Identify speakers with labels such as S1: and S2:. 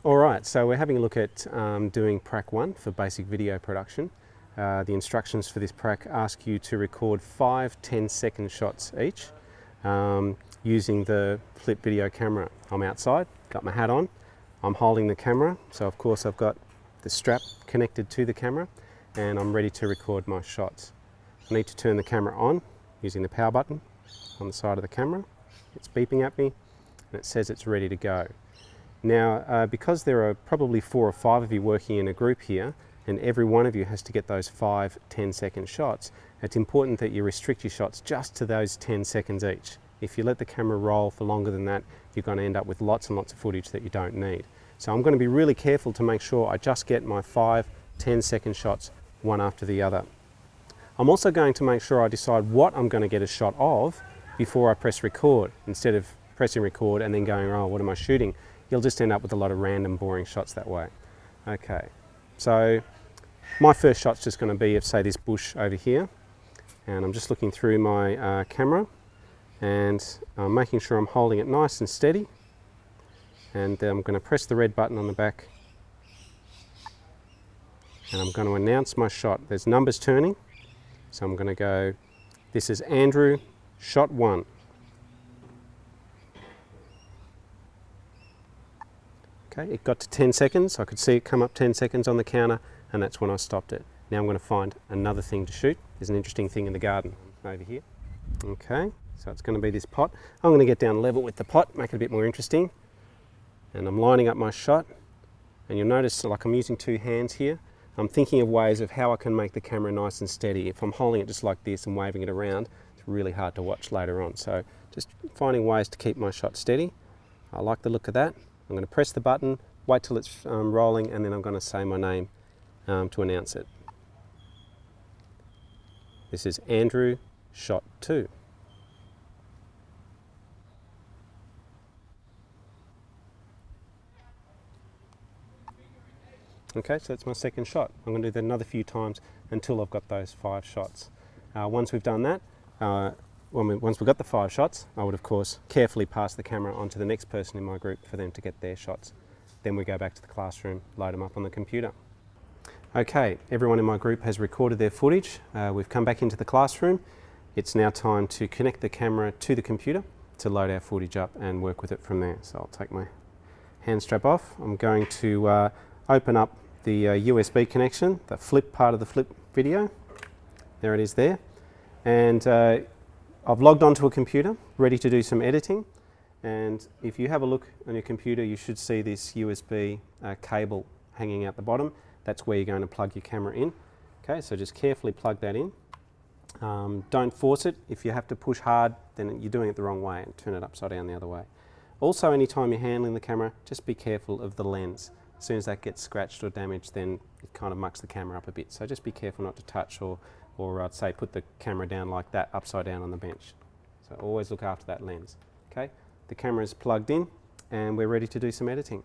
S1: Alright, so we're having a look at doing Prac1 for basic video production. The instructions for this Prac ask you to record 5 10-second shots each using the flip video camera. I'm outside, got my hat on, I'm holding the camera, so of course I've got the strap connected to the camera and I'm ready to record my shots. I need to turn the camera on using the power button on the side of the camera. It's beeping at me and it says it's ready to go. Now, because there are probably 4 or 5 of you working in a group here, and every one of you has to get those 5 10-second shots, it's important that you restrict your shots just to those 10 seconds each. If you let the camera roll for longer than that, you're going to end up with lots and lots of footage that you don't need. So I'm going to be really careful to make sure I just get my 5 10-second shots one after the other. I'm also going to make sure I decide what I'm going to get a shot of before I press record, instead of pressing record and then going, oh, what am I shooting? You'll just end up with a lot of random boring shots that way. Okay, so my first shot's just going to be of, say, this bush over here, and I'm just looking through my camera and I'm making sure I'm holding it nice and steady, and I'm going to press the red button on the back and I'm going to announce my shot. There's numbers turning, so I'm going to go, this is Andrew, shot 1. Okay, it got to 10 seconds. I could see it come up 10 seconds on the counter, and that's when I stopped it. Now I'm going to find another thing to shoot. There's an interesting thing in the garden over here. Okay, so it's going to be this pot. I'm going to get down level with the pot, make it a bit more interesting. And I'm lining up my shot. And you'll notice, like, I'm using 2 hands here. I'm thinking of ways of how I can make the camera nice and steady. If I'm holding it just like this and waving it around, it's really hard to watch later on. So just finding ways to keep my shot steady. I like the look of that. I'm going to press the button, wait till it's rolling, and then I'm going to say my name to announce it. This is Andrew, shot 2. Okay, so that's my second shot. I'm going to do that another few times until I've got those 5 shots. Once we've done that, once we've got the 5 shots, I would of course carefully pass the camera on to the next person in my group for them to get their shots. Then we go back to the classroom, load them up on the computer. Okay, everyone in my group has recorded their footage. We've come back into the classroom. It's now time to connect the camera to the computer to load our footage up and work with it from there. So I'll take my hand strap off. I'm going to open up the USB connection, the flip part of the flip video. There it is there. And I've logged onto a computer, ready to do some editing, and if you have a look on your computer, you should see this USB cable hanging out the bottom. That's where you're going to plug your camera in. Okay, so just carefully plug that in. Don't force it. If you have to push hard, then you're doing it the wrong way, and turn it upside down the other way. Also, anytime you're handling the camera, just be careful of the lens. As soon as that gets scratched or damaged, then it kind of mucks the camera up a bit. So just be careful not to touch, or I'd say put the camera down like that, upside down on the bench. So always look after that lens. Okay, the camera is plugged in and we're ready to do some editing.